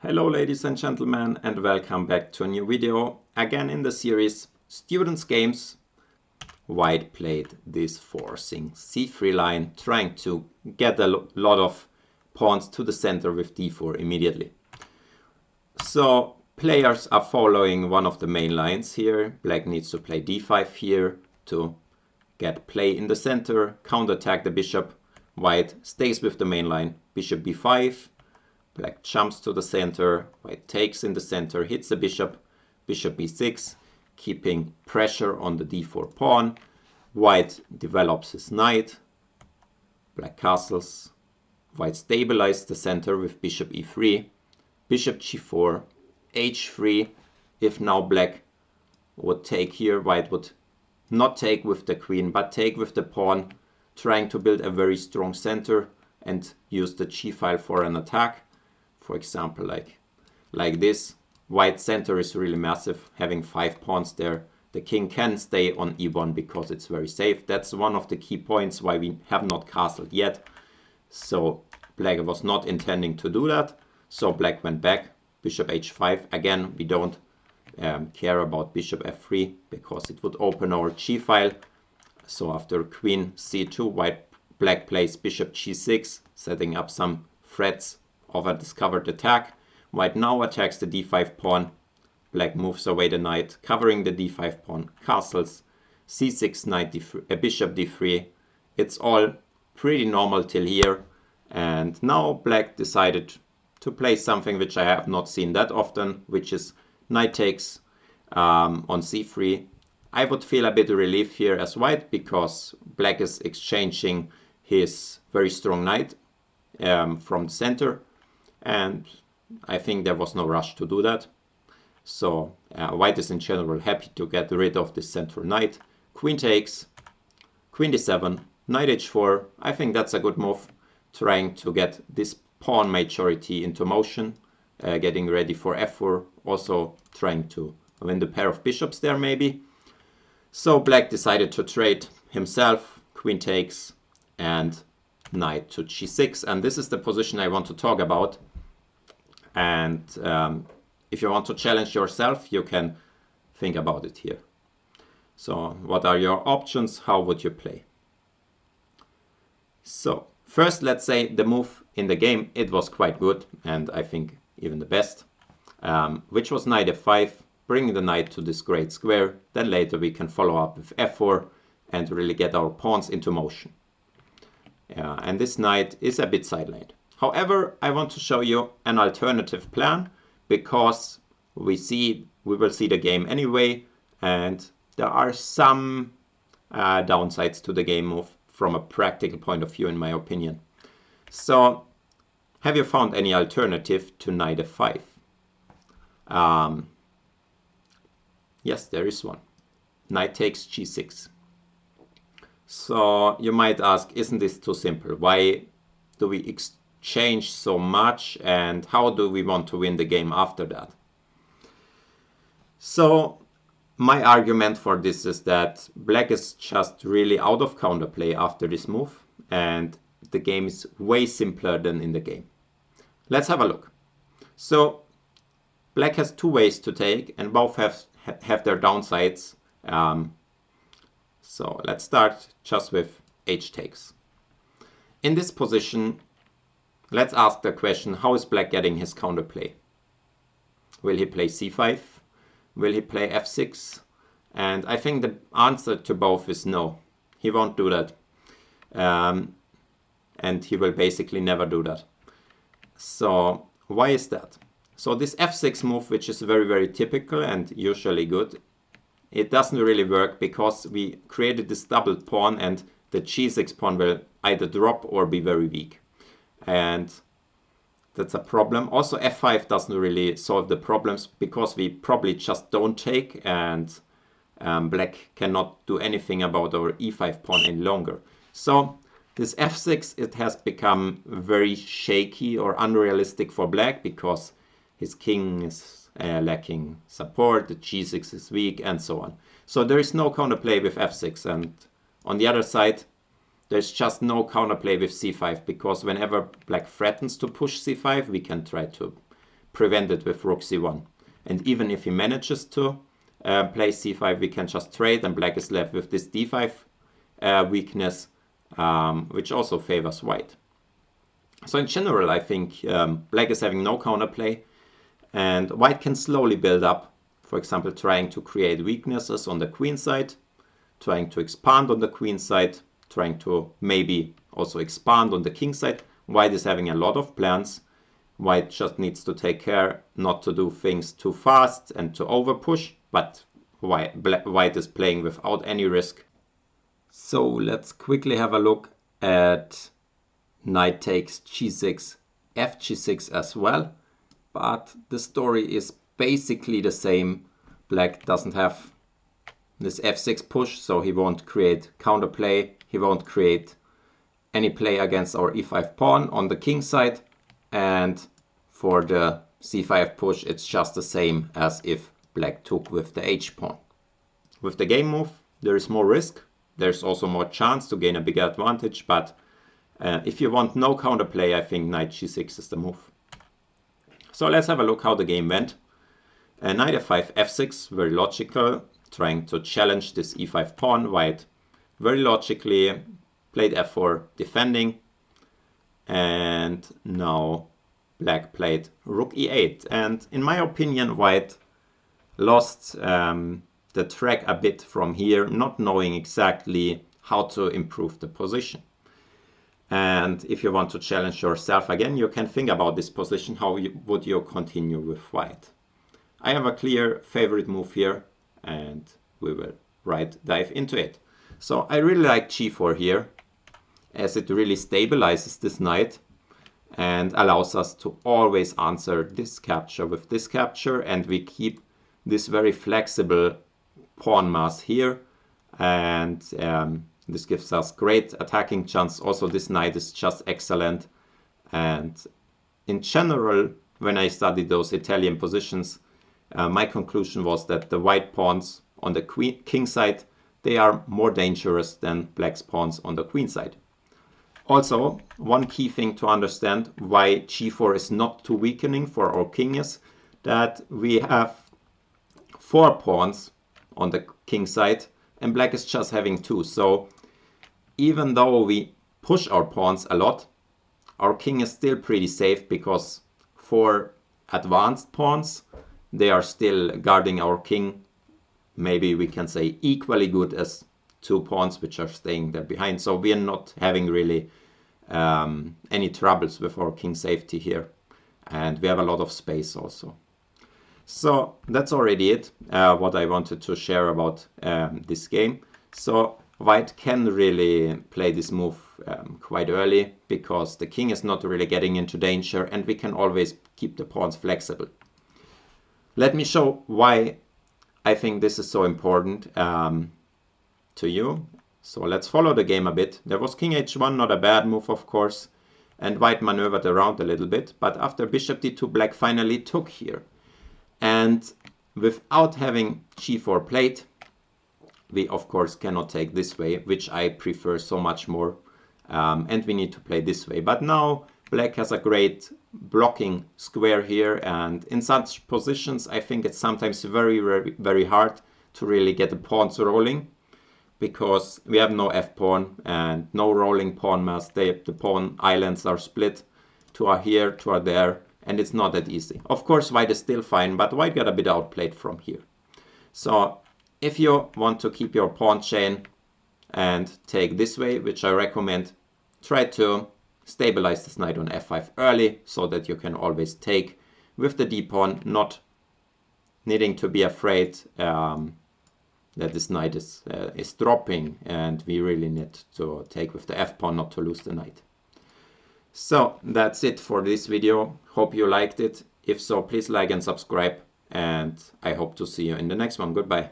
Hello ladies and gentlemen, and welcome back to a new video. Again in the series Students Games. White played this forcing c3 line, trying to get a lot of pawns to the center with d4 immediately. So players are following one of the main lines here. Black needs to play d5 here to get play in the center, counterattack the bishop. White stays with the main line, bishop b5. Black jumps to the center, white takes in the center, hits the bishop, bishop b6, keeping pressure on the d4 pawn. White develops his knight, black castles, white stabilizes the center with bishop e3, bishop g4, h3. If now black would take here, white would not take with the queen, but take with the pawn, trying to build a very strong center and use the g file for an attack. For example, like this. White center is really massive, having 5 pawns there. The king can stay on e1 because it's very safe. That's one of the key points why we have not castled yet. So black was not intending to do that. So black went back, bishop h5. Again, we don't care about bishop f3 because it would open our g file. So after queen c2, black plays bishop g6, setting up some threats of a discovered attack. White now attacks the d5 pawn. Black moves away the knight, covering the d5 pawn, castles, c6, knight d3, bishop d3. It's all pretty normal till here. And now black decided to play something which I have not seen that often, which is knight takes on c3. I would feel a bit of relief here as white because black is exchanging his very strong knight from the center. And I think there was no rush to do that. So white is in general happy to get rid of this central knight. Queen takes, queen d7, knight h4. I think that's a good move, trying to get this pawn majority into motion, getting ready for f4, also trying to win the pair of bishops there maybe. So black decided to trade himself, queen takes, and knight to g6. And this is the position I want to talk about. And if you want to challenge yourself, you can think about it here. So what are your options? How would you play? So first, let's say the move in the game, it was quite good, and I think even the best, which was knight f5, bringing the knight to this great square. Then later we can follow up with f4 and really get our pawns into motion. And this knight is a bit sidelined. However, I want to show you an alternative plan because we will see the game anyway, and there are some downsides to the game move from a practical point of view, in my opinion. So, have you found any alternative to knight f5? Yes, there is one. Knight takes g6. So you might ask, isn't this too simple? Why do we exchange so much, and how do we want to win the game after that? So my argument for this is that black is just really out of counterplay after this move, and the game is way simpler than in the game. Let's have a look. So black has 2 ways to take, and both have their downsides. So let's start just with h takes. In this position, let's ask the question, how is black getting his counterplay? Will he play c5? Will he play f6? And I think the answer to both is no. He won't do that. And he will basically never do that. So why is that? So this f6 move, which is very, very typical and usually good, it doesn't really work because we created this doubled pawn and the g6 pawn will either drop or be very weak. And that's a problem. Also f5 doesn't really solve the problems because we probably just don't take, and black cannot do anything about our e5 pawn any longer. So this f6, it has become very shaky or unrealistic for black because his king is lacking support, the g6 is weak, and so on. So there is no counterplay with f6, and on the other side, there's just no counterplay with c5 because whenever black threatens to push c5, we can try to prevent it with rook c1. And even if he manages to play c5, we can just trade, and black is left with this d5 weakness, which also favors white. So in general, I think black is having no counterplay, and white can slowly build up, for example, trying to create weaknesses on the queen side, trying to expand on the queen side, trying to maybe also expand on the king side. White is having a lot of plans. White just needs to take care not to do things too fast and to over push, but white is playing without any risk. So let's quickly have a look at knight takes g6, f g6 as well, but the story is basically the same. Black doesn't have this f6 push, so he won't create counterplay, he won't create any play against our e5 pawn on the king side, and for the c5 push it's just the same as if black took with the h pawn. With the game move there is more risk, there's also more chance to gain a bigger advantage, but if you want no counterplay, I think knight g6 is the move. So let's have a look how the game went. Knight f5, f6, very logical, trying to challenge this e5 pawn. White very logically played f4 defending, and now black played rook e8, and in my opinion white lost the track a bit from here, not knowing exactly how to improve the position. And if you want to challenge yourself again, you can think about this position, how would you continue with white. I have a clear favorite move here, and we will dive into it. So I really like g4 here, as it really stabilizes this knight and allows us to always answer this capture with this capture, and we keep this very flexible pawn mass here, and this gives us great attacking chance. Also this knight is just excellent, and in general when I studied those Italian positions, my conclusion was that the white pawns on the king side, they are more dangerous than black's pawns on the queen side. Also, one key thing to understand why g4 is not too weakening for our king is that we have 4 pawns on the king side and black is just having 2. So even though we push our pawns a lot, our king is still pretty safe, because 4 advanced pawns, they are still guarding our king, maybe we can say equally good as 2 pawns which are staying there behind. So we are not having really any troubles with our king safety here, and we have a lot of space also. So that's already it, what I wanted to share about this game. So white can really play this move quite early, because the king is not really getting into danger and we can always keep the pawns flexible. Let me show why I think this is so important to you. So let's follow the game a bit. There was king h1, not a bad move of course, and white maneuvered around a little bit, but after bishop d2 black finally took here. And without having g4 played, we of course cannot take this way, which I prefer so much more, and we need to play this way. But now black has a great blocking square here, and in such positions I think it's sometimes very hard to really get the pawns rolling, because we have no f-pawn and no rolling pawn mass. The pawn islands are split, 2 are here, 2 are there, and it's not that easy. Of course white is still fine, but white got a bit outplayed from here. So if you want to keep your pawn chain and take this way, which I recommend, try to stabilize this knight on f5 early, so that you can always take with the d-pawn, not needing to be afraid that this knight is dropping, and we really need to take with the f-pawn not to lose the knight. So that's it for this video. Hope you liked it. If so, please like and subscribe, and I hope to see you in the next one. Goodbye.